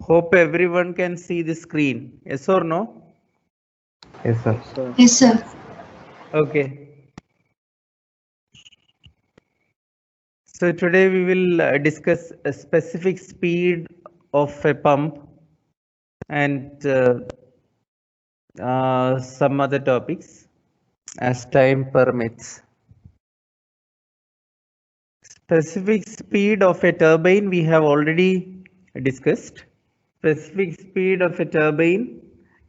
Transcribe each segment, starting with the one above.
Hope everyone can see the screen. Yes or no? Yes, sir. Yes, sir. Okay. So today we will discuss a specific speed of a pump and some other topics as time permits. Specific speed of a turbine we have already discussed. Specific speed of a turbine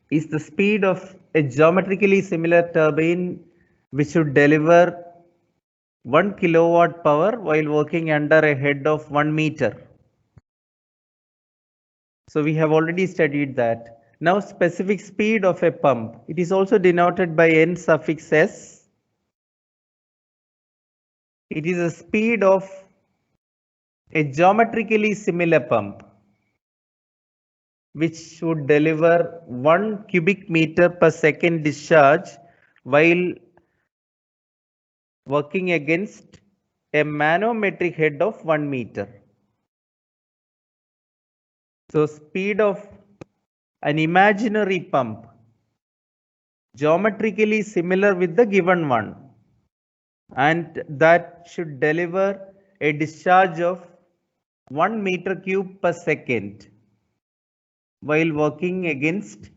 is the speed of a geometrically similar turbine which should deliver 1 kilowatt power while working under a head of 1 meter. So we have already studied that. Now specific speed of a pump. It is also denoted by N suffix S. It is a speed of a geometrically similar pump which would deliver 1 cubic meter per second discharge while working against a manometric head of 1 meter. So speed of an imaginary pump geometrically similar with the given one, and that should deliver a discharge of 1 meter cube per second while working against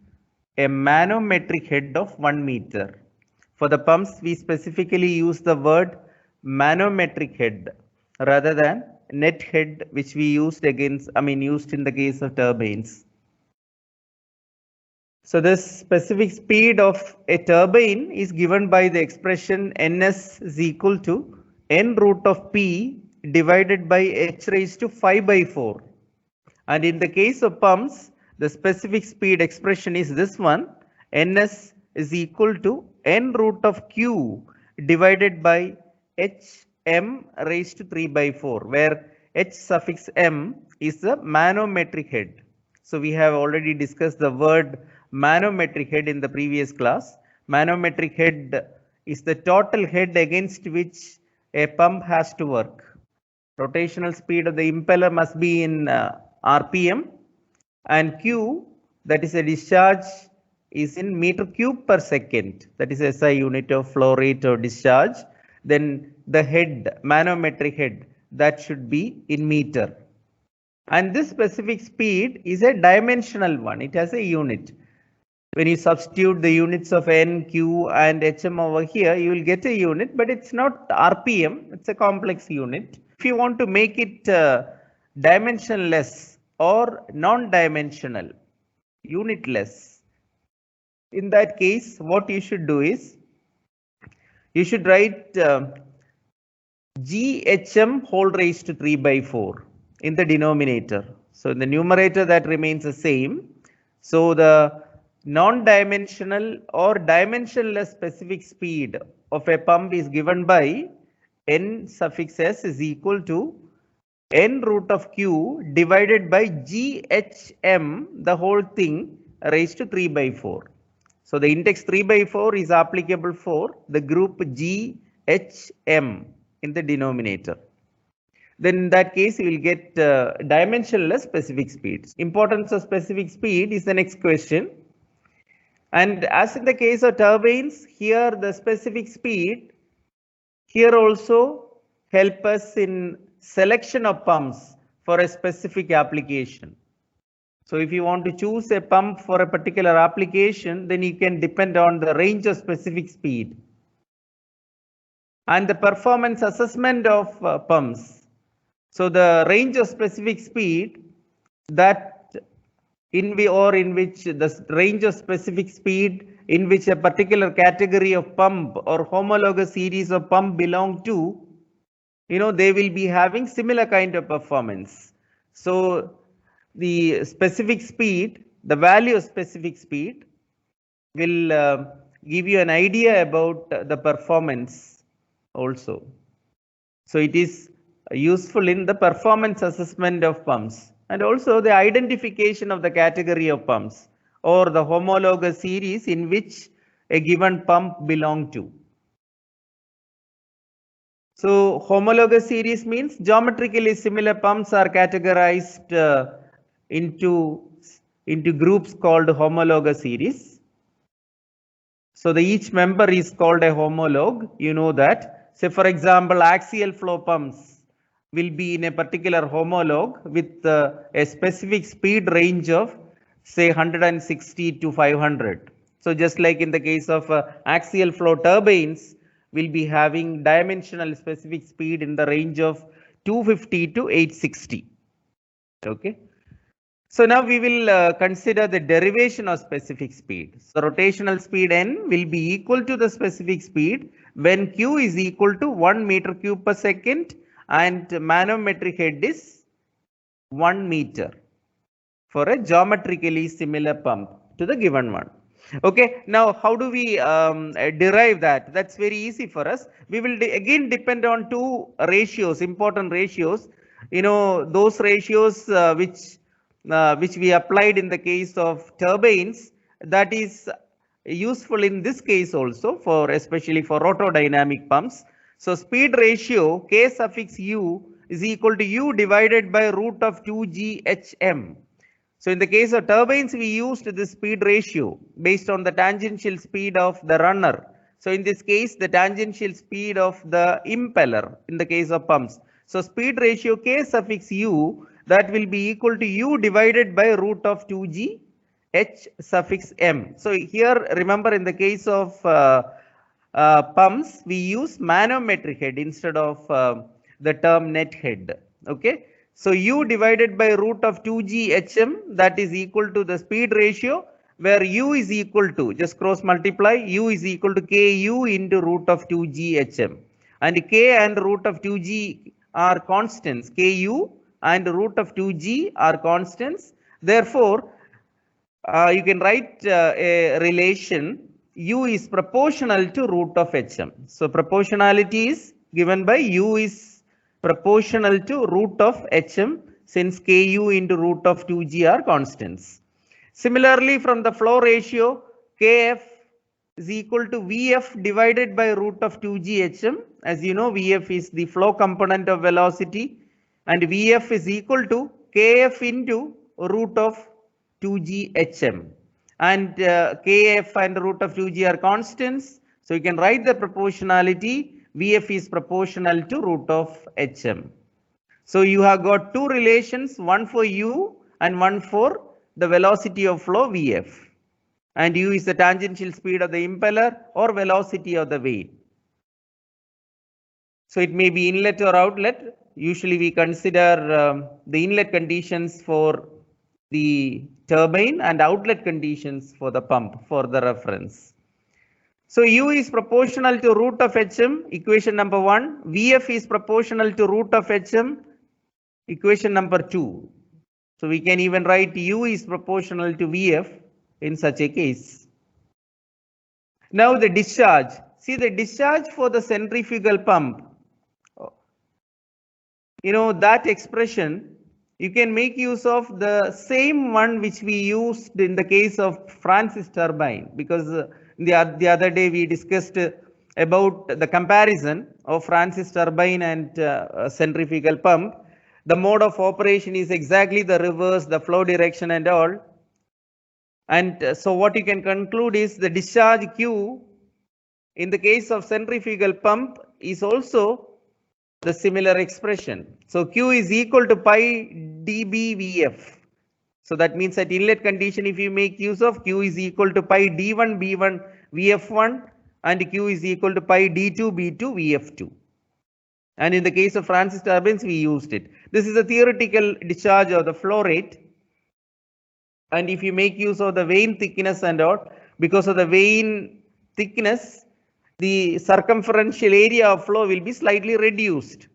a manometric head of 1 meter. For the pumps, we specifically use the word manometric head rather than net head, which we used used in the case of turbines. So this specific speed of a turbine is given by the expression Ns is equal to n root of P divided by h raised to 5 by 4. And in the case of pumps, the specific speed expression is this one. Ns is equal to n root of Q divided by hm raised to 3 by 4, where h suffix m is the manometric head. So we have already discussed the word manometric head in the previous class. Manometric head is the total head against which a pump has to work. Rotational speed of the impeller must be in RPM, and Q, that is a discharge, is in meter cube per second. That is SI unit of flow rate or discharge. Then the head, manometric head, that should be in meter. And this specific speed is a dimensional one. It has a unit. When you substitute the units of N, Q and HM over here, you will get a unit, but it's not RPM. It's a complex unit. If you want to make it dimensionless or non-dimensional, unitless, in that case, what you should do is, you should write GHM whole raised to 3 by 4 in the denominator. So in the numerator that remains the same. So the non-dimensional or dimensionless specific speed of a pump is given by N suffix S is equal to N root of Q divided by GHM, the whole thing raised to 3 by 4. So the index 3 by 4 is applicable for the group GHM in the denominator. Then in that case, you will get dimensionless specific speeds. Importance of specific speed is the next question. And as in the case of turbines, here the specific speed here also help us in selection of pumps for a specific application. So if you want to choose a pump for a particular application, then you can depend on the range of specific speed. And the performance assessment of pumps. So the range of specific speed that in which the range of specific speed in which a particular category of pump or homologous series of pump belong to, they will be having similar kind of performance. So the specific speed, the value of specific speed will give you an idea about the performance also. So it is useful in the performance assessment of pumps and also the identification of the category of pumps or the homologous series in which a given pump belong to. So homologous series means geometrically similar pumps are categorized into groups called homologous series. So each member is called a homologue. You know that. Say for example, axial flow pumps will be in a particular homologue with a specific speed range of say 160 to 500. So just like in the case of axial flow turbines, will be having dimensional specific speed in the range of 250 to 860. Okay. So now we will consider the derivation of specific speed. So rotational speed n will be equal to the specific speed when q is equal to 1 meter cube per second and manometric head is 1 meter for a geometrically similar pump to the given one. Okay, now how do we derive that? That's very easy for us. We will again depend on two ratios, important ratios. You know, those ratios which we applied in the case of turbines, that is useful in this case also, for especially for rotodynamic pumps. So speed ratio K suffix u is equal to u divided by root of 2ghm. So in the case of turbines, we used the speed ratio based on the tangential speed of the runner. So in this case, the tangential speed of the impeller in the case of pumps. So speed ratio K suffix u, that will be equal to u divided by root of 2g h suffix m. So here remember, in the case of pumps, we use manometric head instead of the term net head. Okay. So u divided by root of 2ghm, that is equal to the speed ratio, where u is equal to, just cross multiply, u is equal to ku into root of 2ghm. And k and root of 2g are constants. Ku and root of 2g are constants. Therefore, you can write a relation u is proportional to root of hm. So proportionality is given by u is proportional to root of hm, since ku into root of 2g are constants. Similarly, from the flow ratio, kf is equal to vf divided by root of 2ghm. As you know, vf is the flow component of velocity, and vf is equal to kf into root of 2ghm. And kf and root of 2g are constants. So you can write the proportionality. Vf is proportional to root of hm. So you have got two relations, one for u and one for the velocity of flow Vf. And u is the tangential speed of the impeller or velocity of the vane. So it may be inlet or outlet. Usually we consider the inlet conditions for the turbine and outlet conditions for the pump for the reference. So u is proportional to root of hm, equation number 1. Vf is proportional to root of hm, equation number 2. So we can even write u is proportional to Vf in such a case. Now the discharge. See, the discharge for the centrifugal pump, you know, that expression, you can make use of the same one which we used in the case of Francis turbine, because the other day we discussed about the comparison of Francis turbine and centrifugal pump. The mode of operation is exactly the reverse, the flow direction and all. And so what you can conclude is the discharge Q in the case of centrifugal pump is also the similar expression. So Q is equal to pi dBVF. So that means at inlet condition, if you make use of Q is equal to pi D1B1 VF1 and Q is equal to pi D2B2 VF2. And in the case of Francis turbines, we used it. This is a theoretical discharge of the flow rate. And if you make use of the vane thickness and all, because of the vane thickness, the circumferential area of flow will be slightly reduced.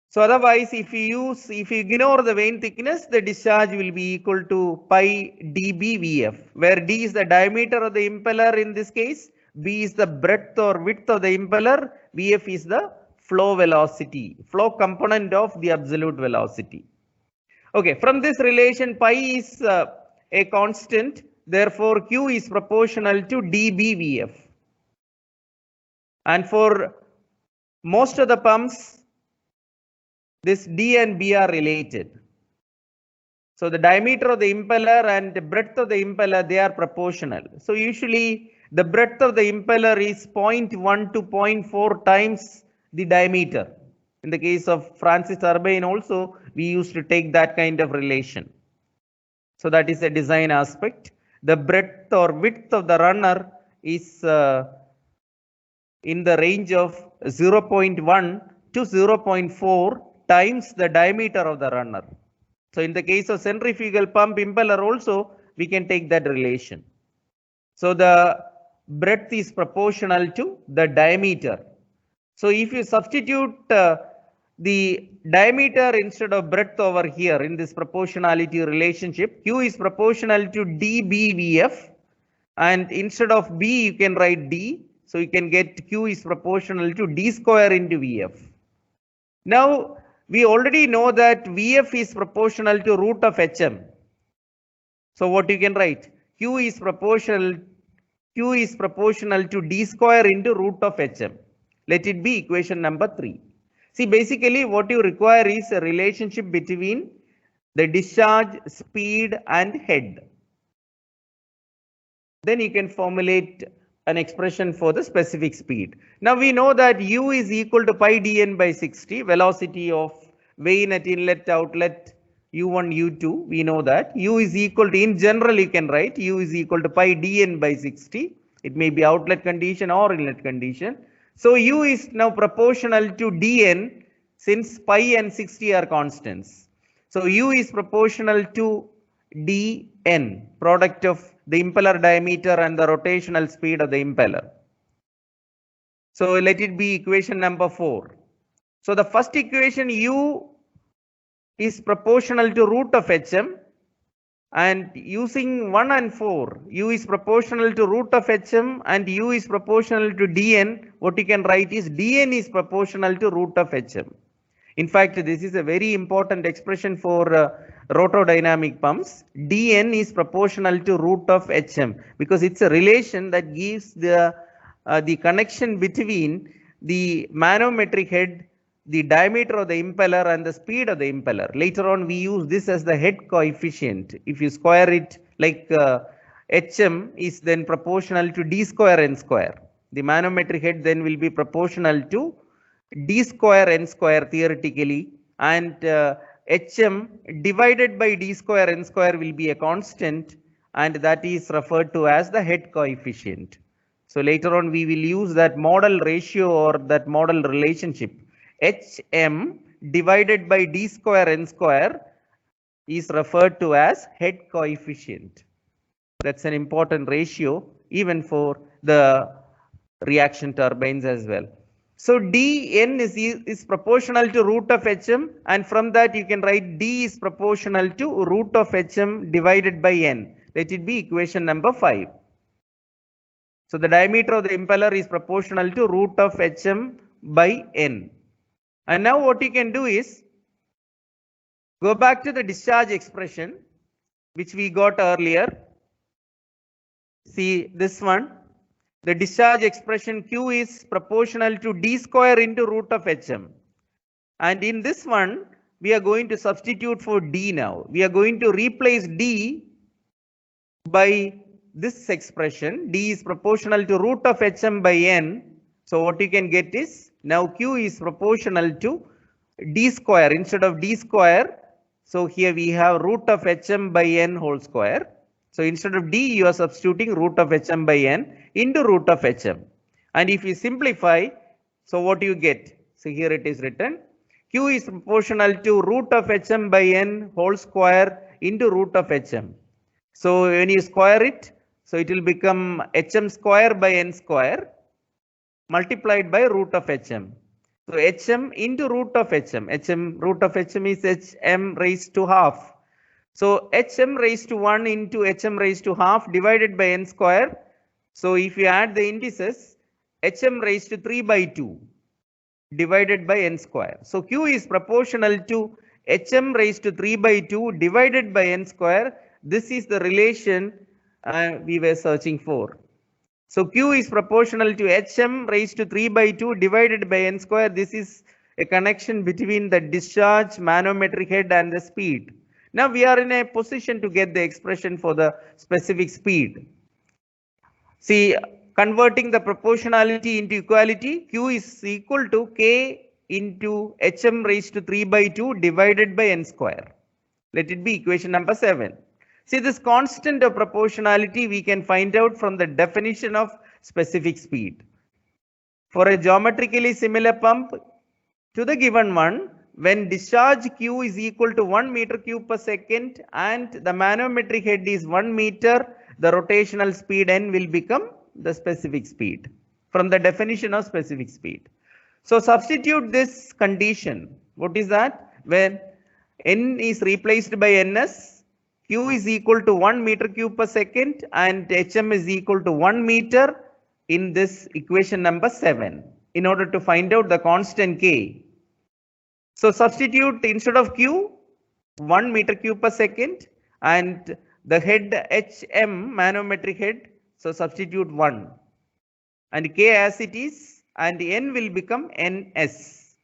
So otherwise, if you ignore the vane thickness, the discharge will be equal to pi dBVF, where d is the diameter of the impeller in this case, b is the breadth or width of the impeller, Vf is the flow velocity, flow component of the absolute velocity. Okay, from this relation, pi is a constant, therefore Q is proportional to dBVF. And for most of the pumps, this D and B are related. So the diameter of the impeller and the breadth of the impeller, they are proportional. So usually the breadth of the impeller is 0.1 to 0.4 times the diameter. In the case of Francis turbine also, we used to take that kind of relation. So that is a design aspect. The breadth or width of the runner is in the range of 0.1 to 0.4 times the diameter of the runner. So in the case of centrifugal pump impeller also, we can take that relation. So the breadth is proportional to the diameter. So if you substitute the diameter instead of breadth over here in this proportionality relationship, Q is proportional to dBVF, and instead of B you can write D. So you can get Q is proportional to D square into VF. Now we already know that VF is proportional to root of HM. So what you can write? Q is proportional to D square into root of HM. Let it be equation number 3. See, basically what you require is a relationship between the discharge, speed and head. Then you can formulate an expression for the specific speed. Now we know that U is equal to pi dN by 60, velocity of vane at inlet outlet U1, U2. We know that U is equal to, in general you can write U is equal to pi dN by 60. It may be outlet condition or inlet condition. So U is now proportional to dN since pi and 60 are constants. So U is proportional to dN, product of the impeller diameter and the rotational speed of the impeller. So let it be equation number 4. So the first equation, U is proportional to root of HM, and using 1 and 4, U is proportional to root of HM and U is proportional to dN. What you can write is dN is proportional to root of HM. In fact, this is a very important expression for rotodynamic pumps. dN is proportional to root of HM because it's a relation that gives the connection between the manometric head, the diameter of the impeller and the speed of the impeller. Later on we use this as the head coefficient. If you square it like HM is then proportional to D square N square. The manometric head then will be proportional to D square N square theoretically, and HM divided by D square N square will be a constant, and that is referred to as the head coefficient. So later on we will use that model ratio or that model relationship. HM divided by D square N square is referred to as head coefficient. That's an important ratio even for the reaction turbines as well. So dN is proportional to root of HM, and from that you can write D is proportional to root of HM divided by N. Let it be equation number 5. So the diameter of the impeller is proportional to root of HM by N. And now what you can do is go back to the discharge expression which we got earlier. See this one. The discharge expression Q is proportional to D square into root of HM. And in this one, we are going to substitute for D now. We are going to replace D by this expression. D is proportional to root of HM by N. So what you can get is, now Q is proportional to D square instead of D square. So here we have root of HM by N whole square. So instead of D, you are substituting root of HM by N into root of HM. And if you simplify, so what you get? So here it is written, Q is proportional to root of HM by N whole square into root of HM. So when you square it, so it will become HM square by N square multiplied by root of HM. So HM into root of HM. Root of HM is HM raised to half. So HM raised to 1 into HM raised to half divided by N square. So if you add the indices, HM raised to 3 by 2 divided by N square. So Q is proportional to HM raised to 3 by 2 divided by N square. This is the relation we were searching for. So Q is proportional to HM raised to 3 by 2 divided by N square. This is a connection between the discharge, manometric head and the speed. Now we are in a position to get the expression for the specific speed. See, converting the proportionality into equality, Q is equal to K into Hm raised to 3 by 2 divided by n square. Let it be equation number 7. See, this constant of proportionality we can find out from the definition of specific speed. For a geometrically similar pump to the given one, when discharge Q is equal to 1 meter cube per second and the manometric head is 1 meter, the rotational speed n will become the specific speed from the definition of specific speed. So substitute this condition. What is that? When n is replaced by ns, Q is equal to 1 meter cube per second and Hm is equal to 1 meter in this equation number 7 in order to find out the constant K. So substitute instead of Q 1 meter cube per second and the head Hm manometric head. So substitute 1 and K as it is and n will become ns.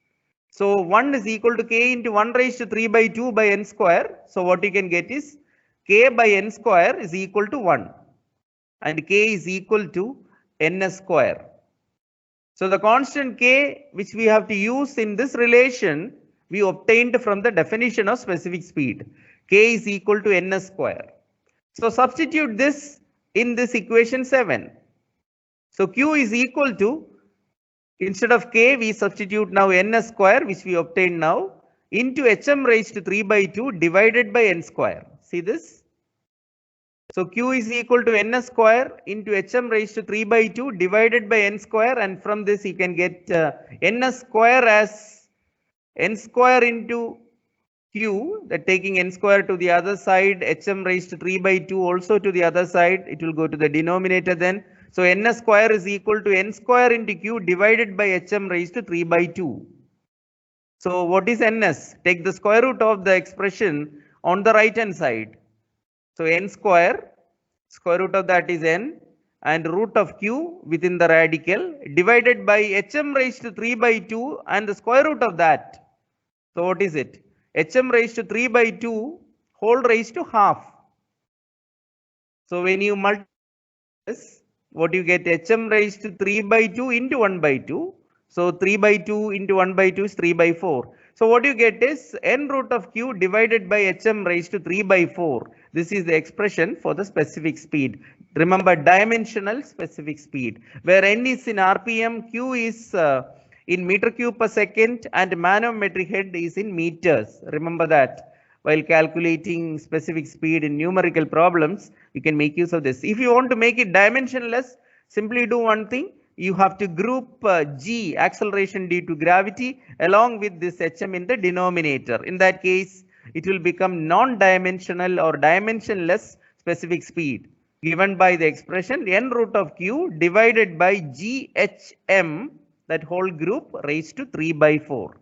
So 1 is equal to K into 1 raised to 3 by 2 by n square. So what you can get is K by n square is equal to 1 and K is equal to ns square. So the constant K which we have to use in this relation we obtained from the definition of specific speed. K is equal to ns square. So substitute this in this equation 7. So Q is equal to, instead of K we substitute now ns square which we obtained now into Hm raised to 3 by 2 divided by n square. See this? So Q is equal to ns square into Hm raised to 3 by 2 divided by n square, and from this you can get ns square as n square into Q, that taking n square to the other side, Hm raised to 3 by 2 also to the other side, it will go to the denominator then. So ns square is equal to n square into Q divided by Hm raised to 3 by 2. So what is ns? Take the square root of the expression on the right hand side. So n square root of that is n and root of Q within the radical divided by Hm raised to 3 by 2 and the square root of that. So what is it? Hm raised to 3 by 2 whole raised to half. So when you multiply this, what you get? Hm raised to 3 by 2 into 1 by 2. So 3 by 2 into 1 by 2 is 3 by 4. So what you get is n root of Q divided by Hm raised to 3 by 4. This is the expression for the specific speed. Remember, dimensional specific speed, where n is in RPM, Q is in meter cube per second and manometric head is in meters. Remember that. While calculating specific speed in numerical problems, you can make use of this. If you want to make it dimensionless, simply do one thing. You have to group g, acceleration due to gravity, along with this Hm in the denominator. In that case, it will become non-dimensional or dimensionless specific speed, given by the expression n root of Q divided by GHM, that whole group raised to 3 by 4.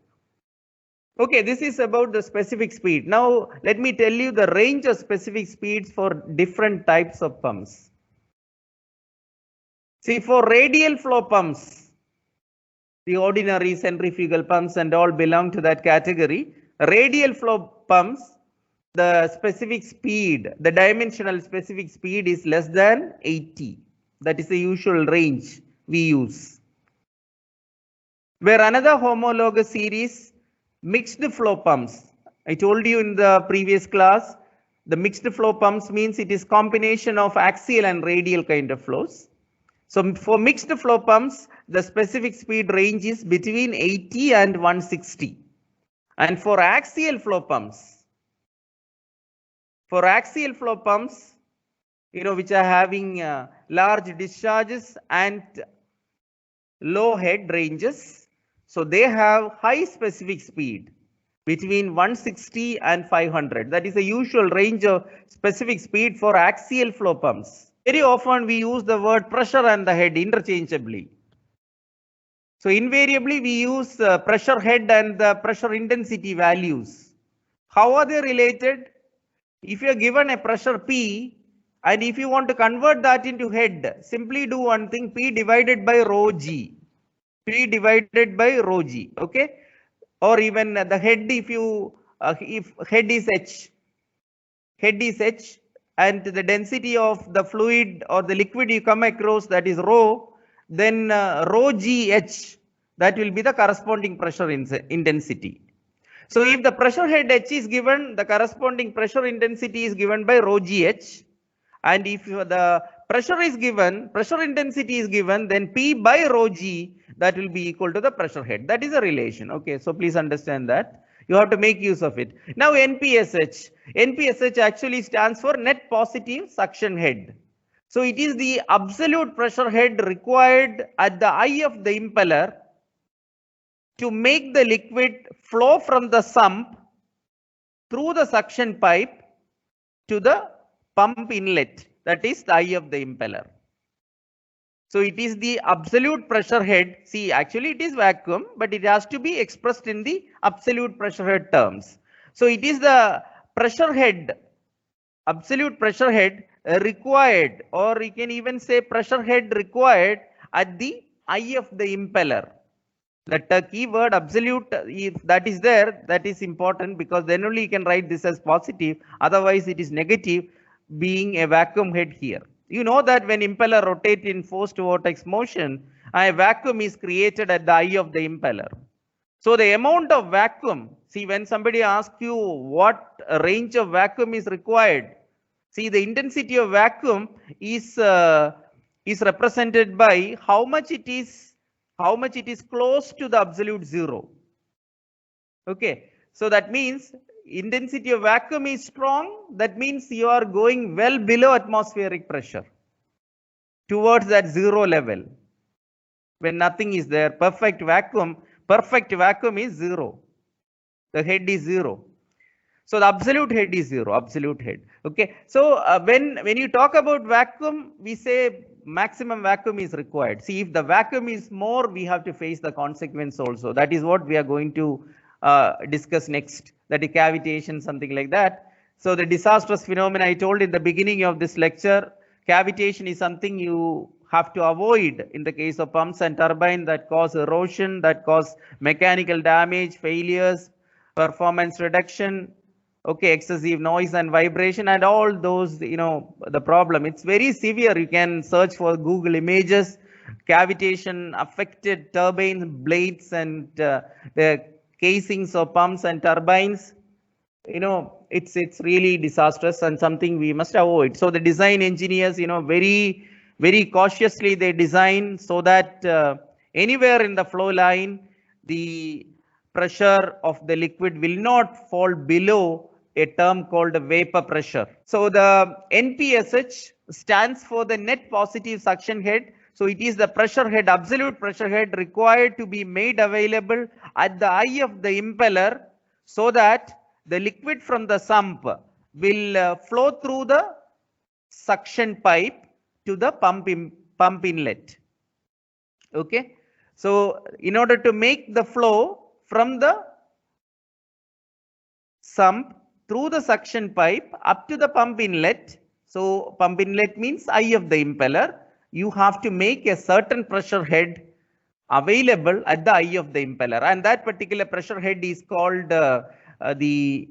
Okay, this is about the specific speed. Now, let me tell you the range of specific speeds for different types of pumps. See, for radial flow pumps, the ordinary centrifugal pumps and all belong to that category. Radial flow pumps, the specific speed, the dimensional specific speed is less than 80. That is the usual range we use. Where another homologous series, mixed flow pumps. I told you in the previous class, the mixed flow pumps means it is combination of axial and radial kind of flows. So for mixed flow pumps, the specific speed range is between 80 and 160. And for axial flow pumps, which are having large discharges and low head ranges, so they have high specific speed between 160 and 500. That is the usual range of specific speed for axial flow pumps. Very often we use the word pressure and the head interchangeably. So invariably we use pressure head and the pressure intensity values. How are they related? If you are given a pressure P and if you want to convert that into head, simply do one thing, P divided by rho G. P divided by rho G, okay? Or even the head, if head is H, head is H, and the density of the fluid or the liquid you come across, that is rho, then rho GH, that will be the corresponding pressure intensity. So if the pressure head H is given, the corresponding pressure intensity is given by rho GH. And if the pressure is given, pressure intensity is given, then P by rho G, that will be equal to the pressure head. That is a relation. Okay, so please understand that. You have to make use of it. Now NPSH. NPSH actually stands for net positive suction head. So it is the absolute pressure head required at the eye of the impeller to make the liquid flow from the sump through the suction pipe to the pump inlet, that is the eye of the impeller. So it is the absolute pressure head. See, actually it is vacuum, but it has to be expressed in the absolute pressure head terms. So it is the pressure head, absolute pressure head required, or you can even say pressure head required at the eye of the impeller. The key word absolute, if that is there, that is important, because then only you can write this as positive. Otherwise it is negative, being a vacuum head here. You know that when impeller rotates in forced vortex motion, a vacuum is created at the eye of the impeller. So the amount of vacuum, see, when somebody asks you what range of vacuum is required, see, the intensity of vacuum is represented by how much it is close to the absolute zero. Okay, so that means intensity of vacuum is strong. That means you are going well below atmospheric pressure towards that zero level. When nothing is there, perfect vacuum is zero. The head is zero. So the absolute head is zero, absolute head. Okay, so when you talk about vacuum, we say maximum vacuum is required. See, if the vacuum is more, we have to face the consequence also. That is what we are going to discuss next, that is cavitation, something like that. So the disastrous phenomena I told in the beginning of this lecture, cavitation is something you have to avoid in the case of pumps and turbine, that cause erosion, that cause mechanical damage, failures, performance reduction, okay, excessive noise and vibration, and all those, you know, the problem. It's very severe. You can search for Google images, cavitation affected turbine blades and the casings of pumps and turbines. You know, it's really disastrous and something we must avoid. So the design engineers, you know, very cautiously they design so that anywhere in the flow line, the pressure of the liquid will not fall below a term called vapor pressure. So the NPSH stands for the net positive suction head. So it is the pressure head, absolute pressure head required to be made available at the eye of the impeller, so that the liquid from the sump will flow through the suction pipe to the pump inlet. Okay, so in order to make the flow from the sump through the suction pipe up to the pump inlet, so pump inlet means eye of the impeller, you have to make a certain pressure head available at the eye of the impeller, and that particular pressure head is called the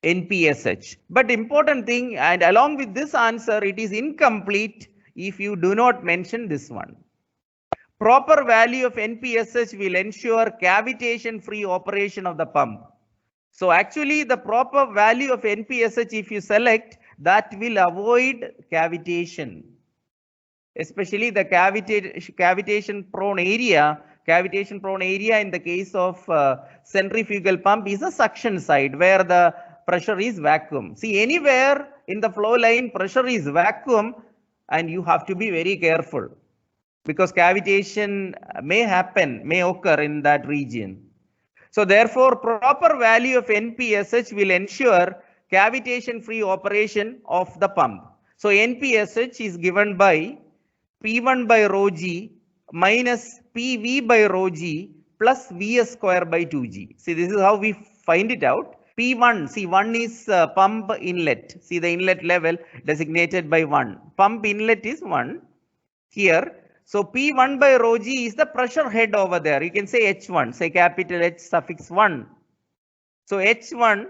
NPSH. But important thing, and along with this answer, it is incomplete if you do not mention this one. Proper value of NPSH will ensure cavitation free operation of the pump. So actually the proper value of NPSH, if you select, that will avoid cavitation, especially the cavitation prone area. Cavitation prone area in the case of centrifugal pump is the suction side where the pressure is vacuum. See, anywhere in the flow line pressure is vacuum, and you have to be very careful, because cavitation may occur in that region. So therefore, proper value of NPSH will ensure cavitation free operation of the pump. So NPSH is given by P1 by rho g minus PV by rho g plus Vs square by 2g. See, this is how we find it out. P1, see, 1 is pump inlet. See the inlet level designated by 1. Pump inlet is 1 here. So P1 by rho g is the pressure head over there. You can say H1, say capital H suffix 1. So H1,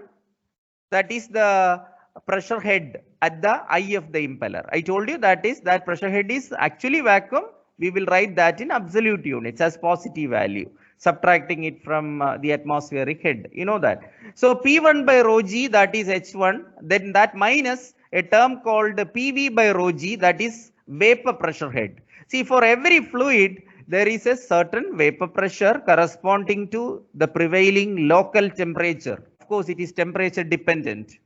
that is the pressure head at the eye of the impeller. I told you that pressure head is actually vacuum. We will write that in absolute units as positive value, subtracting it from the atmospheric head. You know that. So P1 by rho g, that is H1, then that minus a term called PV by rho g, that is vapor pressure head. See, for every fluid, there is a certain vapor pressure corresponding to the prevailing local temperature. Of course, it is temperature dependent.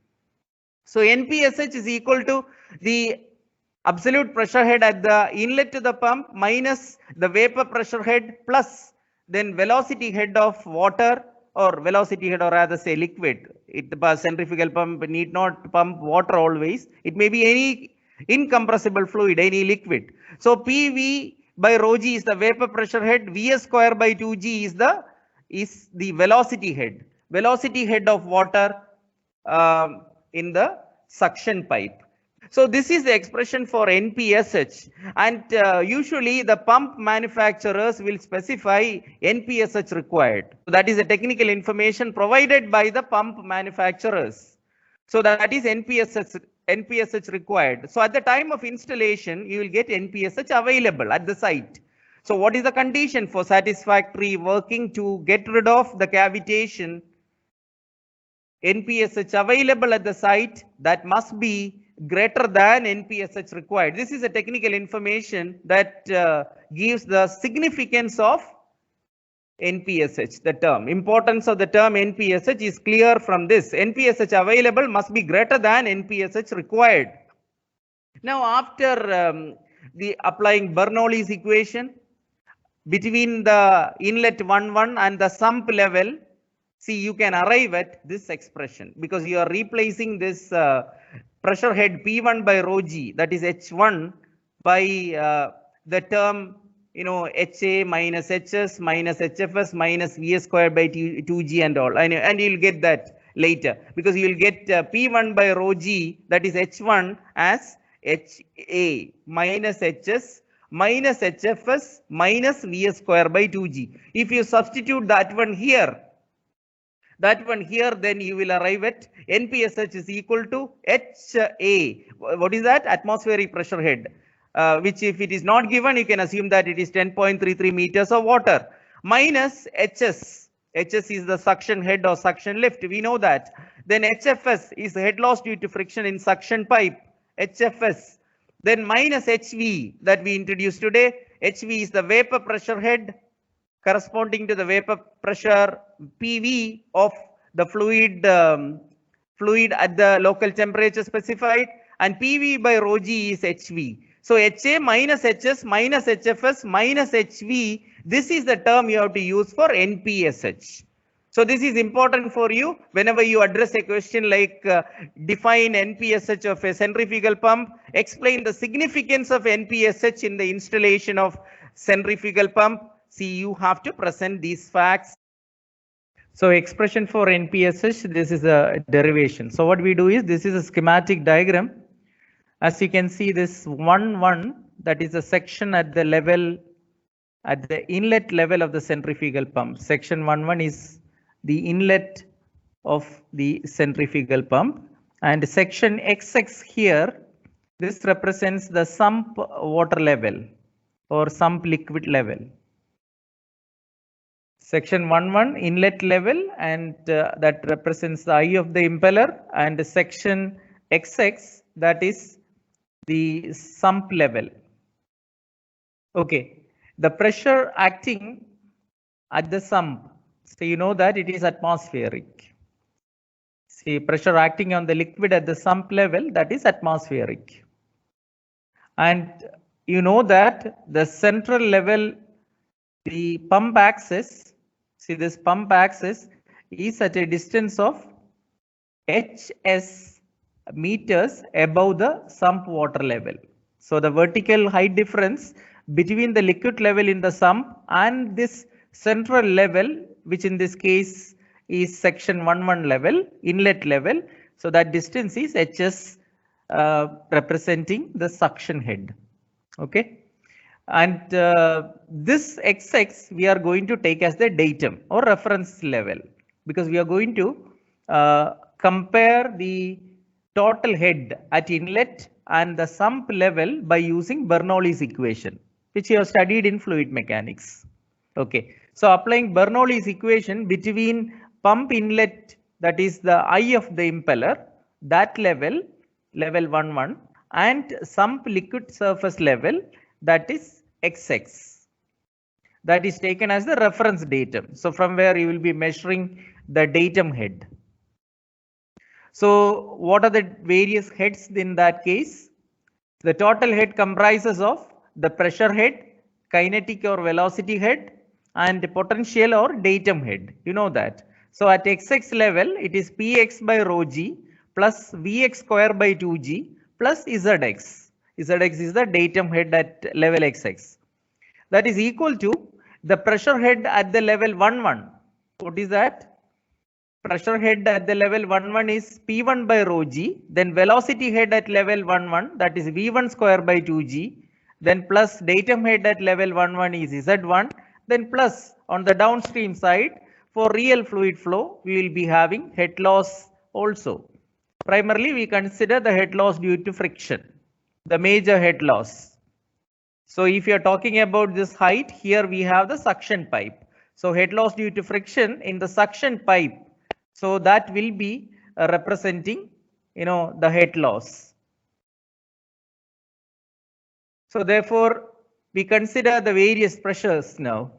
So NPSH is equal to the absolute pressure head at the inlet to the pump minus the vapor pressure head plus then velocity head of water, or velocity head, or rather say liquid. The centrifugal pump need not pump water always. It may be any incompressible fluid, any liquid. So PV by rho g is the vapor pressure head. Vs square by 2g is the velocity head. Velocity head of water in the suction pipe. So this is the expression for NPSH, and usually the pump manufacturers will specify NPSH required. So that is the technical information provided by the pump manufacturers. So that is NPSH required. So at the time of installation, you will get NPSH available at the site. So what is the condition for satisfactory working to get rid of the cavitation? NPSH available at the site, that must be greater than NPSH required. This is a technical information that gives the significance of NPSH, the term. Importance of the term NPSH is clear from this. NPSH available must be greater than NPSH required. Now, after the applying Bernoulli's equation between the inlet 1,1 and the sump level, see, you can arrive at this expression because you are replacing this pressure head P1 by rho g, that is H1, by the term, you know, HA minus HS minus HFS minus Vs squared by 2g and all. And you'll get that later because you will get P1 by rho g, that is H1, as HA minus HS minus HFS minus Vs square by 2g. If you substitute that one here, then you will arrive at NPSH is equal to HA. What is that? Atmospheric pressure head, which if it is not given, you can assume that it is 10.33 meters of water, minus HS. HS is the suction head or suction lift. We know that. Then HFS is head loss due to friction in suction pipe, HFS. Then minus HV that we introduced today. HV is the vapor pressure head corresponding to the vapor pressure PV of the fluid at the local temperature specified, and PV by rho g is HV. So HA minus HS minus HFS minus HV, this is the term you have to use for NPSH. So this is important for you whenever you address a question like define NPSH of a centrifugal pump, explain the significance of NPSH in the installation of centrifugal pump. See, you have to present these facts. So expression for NPSH, this is a derivation. So what we do is, this is a schematic diagram. As you can see, this 1,1, that is a section at the level, at the inlet level of the centrifugal pump. Section 1,1 is the inlet of the centrifugal pump, and section XX here, this represents the sump water level or sump liquid level. Section 1,1 inlet level, and that represents the eye of the impeller, and section XX, that is the sump level. Okay, the pressure acting at the sump, so you know that it is atmospheric. See, pressure acting on the liquid at the sump level, that is atmospheric. And you know that the central level, the pump axis, see, this pump axis is at a distance of HS meters above the sump water level. So the vertical height difference between the liquid level in the sump and this central level, which in this case is section 1,1 level, inlet level. So that distance is HS, representing the suction head. Okay. And this XX we are going to take as the datum or reference level, because we are going to compare the total head at inlet and the sump level by using Bernoulli's equation, which you have studied in fluid mechanics. Okay, so applying Bernoulli's equation between pump inlet, that is the eye of the impeller, that level 1, and sump liquid surface level, that is XX. That is taken as the reference datum. So from where you will be measuring the datum head. So what are the various heads in that case? The total head comprises of the pressure head, kinetic or velocity head, and potential or datum head. You know that. So at XX level, it is Px by rho g plus Vx square by 2g plus Zx. Zx is the datum head at level XX. That is equal to the pressure head at the level 1, What is that? Pressure head at the level 1 is P1 by rho g, then velocity head at level 1, that is V1 square by 2g, then plus datum head at level 1 is Z1, then plus on the downstream side for real fluid flow, we will be having head loss also. Primarily, we consider the head loss due to friction, the major head loss. So if you are talking about this height, here we have the suction pipe. So head loss due to friction in the suction pipe. So that will be representing, the head loss. So therefore, we consider the various pressures now.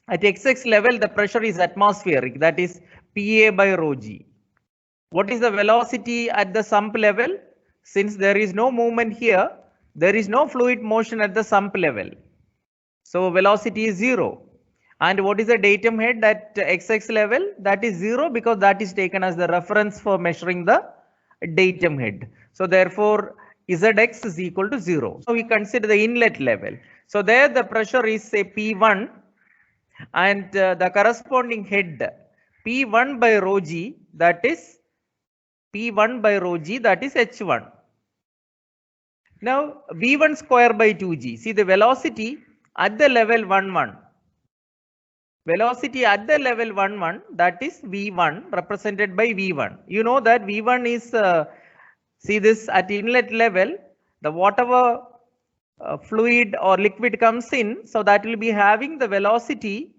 At XX level, the pressure is atmospheric, that is PA by rho g. What is the velocity at the sump level? Since there is no movement here, there is no fluid motion at the sump level. So velocity is 0. And what is the datum head at XX level? That is 0 because that is taken as the reference for measuring the datum head. So therefore, Zx is equal to 0. So we consider the inlet level. So there the pressure is say P1 and the corresponding head P1 by rho g, that is P1 by rho g, that is H1. Now V1 square by 2g. See the velocity at the level 1. Velocity at the level 1, that is V1 represented by V1. You know that V1 is, see this at inlet level, the whatever fluid or liquid comes in, so that will be having the velocity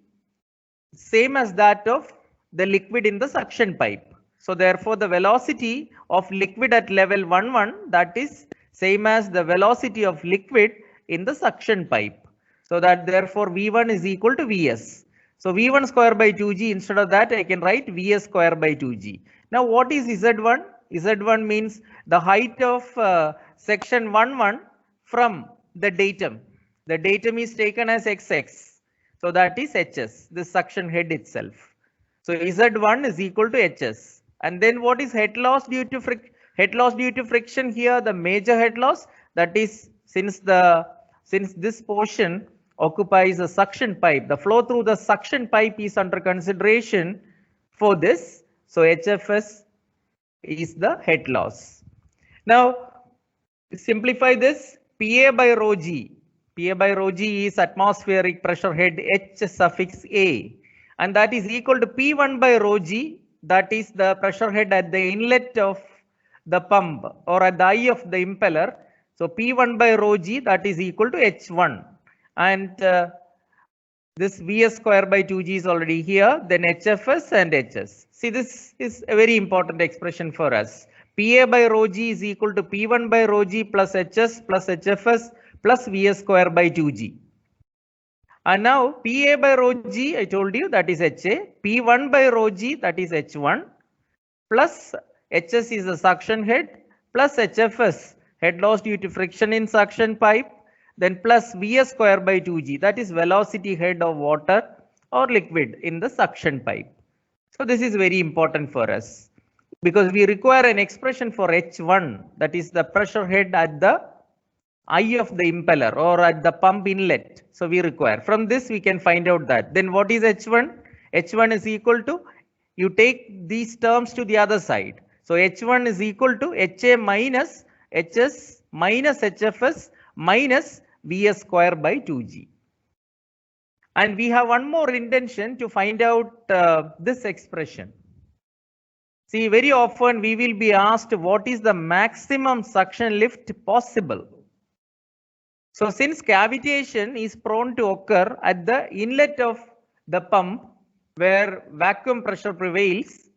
same as that of the liquid in the suction pipe. So therefore the velocity of liquid at level 1, that is same as the velocity of liquid in the suction pipe. So that therefore V1 is equal to Vs. So V1 square by 2g, instead of that I can write Vs square by 2g. Now what is Z1? Z1 means the height of section 1 from the datum. The datum is taken as XX. So that is HS, the suction head itself. So Z1 is equal to HS. And then what is head loss due to friction here? The major head loss, that is since this portion occupies a suction pipe, the flow through the suction pipe is under consideration for this. So HFS is the head loss. Now simplify this. PA by rho g. PA by rho g is atmospheric pressure head H suffix A, and that is equal to P1 by rho g, that is the pressure head at the inlet of the pump or at the eye of the impeller. So P1 by rho g, that is equal to H1, and this Vs square by 2g is already here, then HFS and HS. See, this is a very important expression for us. PA by rho g is equal to P1 by rho g plus HS plus HFS plus Vs square by 2g. And now PA by rho g, I told you, that is HA. P1 by rho g, that is H1, plus HS is the suction head, plus HFS, head loss due to friction in suction pipe, then plus Vs square by 2g, that is velocity head of water or liquid in the suction pipe. So this is very important for us because we require an expression for H1, that is the pressure head at the eye of the impeller or at the pump inlet. So we require, from this we can find out that. Then what is H1? H1 is equal to, you take these terms to the other side. So H1 is equal to HA minus HS minus HFS minus Vs square by 2g. And we have one more intention to find out this expression. See, very often we will be asked what is the maximum suction lift possible. So since cavitation is prone to occur at the inlet of the pump where vacuum pressure prevails,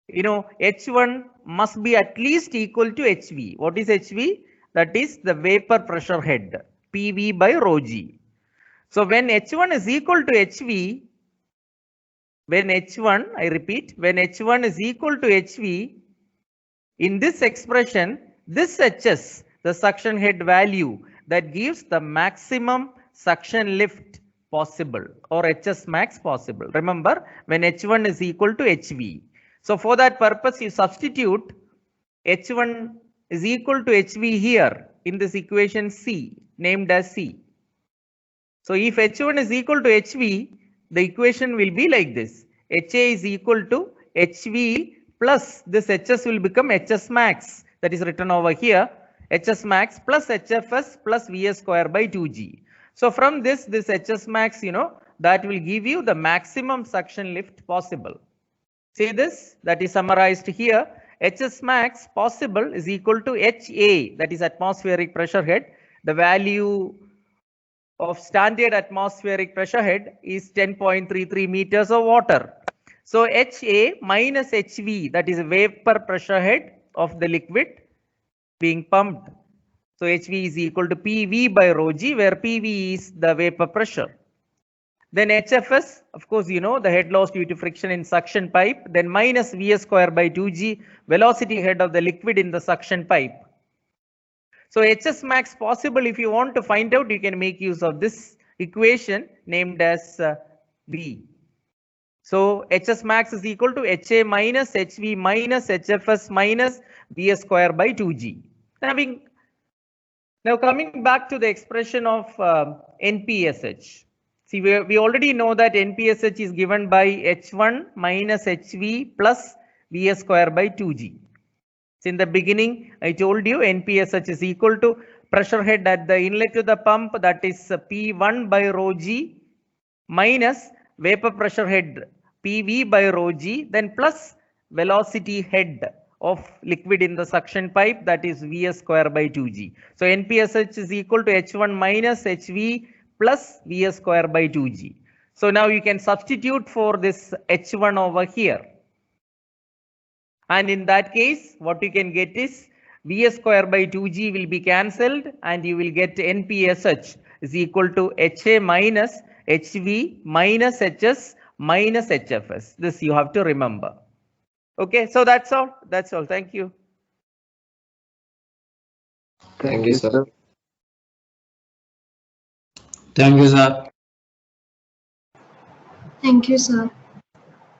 you know, H1 must be at least equal to HV. What is HV? That is the vapor pressure head, PV by rho G. So when H1 is equal to HV, when H1, I repeat, when H1 is equal to HV, in this expression, this HS, the suction head value that gives the maximum suction lift possible or HS max possible. Remember, when H1 is equal to HV. So for that purpose, you substitute H1 is equal to HV here in this equation C, named as C. So if H1 is equal to HV, the equation will be like this. HA is equal to HV plus this HS will become HS max, that is written over here, HS max plus HFS plus Vs square by 2G. So from this HS max, you know, that will give you the maximum suction lift possible. See this, that is summarized here. HS max possible is equal to HA, that is atmospheric pressure head. The value of standard atmospheric pressure head is 10.33 meters of water. So HA minus HV, that is vapor pressure head of the liquid being pumped. So HV is equal to PV by rho G, where PV is the vapor pressure. Then HFS, of course, you know, the head loss due to friction in suction pipe, then minus Vs square by 2G, velocity head of the liquid in the suction pipe. So HS max possible, if you want to find out, you can make use of this equation named as V. So HS max is equal to HA minus HV minus HFS minus Vs square by 2G. Now coming back to the expression of NPSH. See, we already know that NPSH is given by H1 minus HV plus Vs square by 2G. So in the beginning, I told you NPSH is equal to pressure head at the inlet to the pump, that is P1 by rho G minus vapor pressure head PV by rho G, then plus velocity head of liquid in the suction pipe, that is Vs square by 2G. So NPSH is equal to H1 minus HV plus Vs square by 2G. So now you can substitute for this H1 over here. And in that case, what you can get is Vs square by 2G will be cancelled and you will get NPSH is equal to HA minus HV minus HS minus HFS. This you have to remember. Okay, so that's all. That's all. Thank you. Thank you, sir. Thank you, sir. Thank you, sir.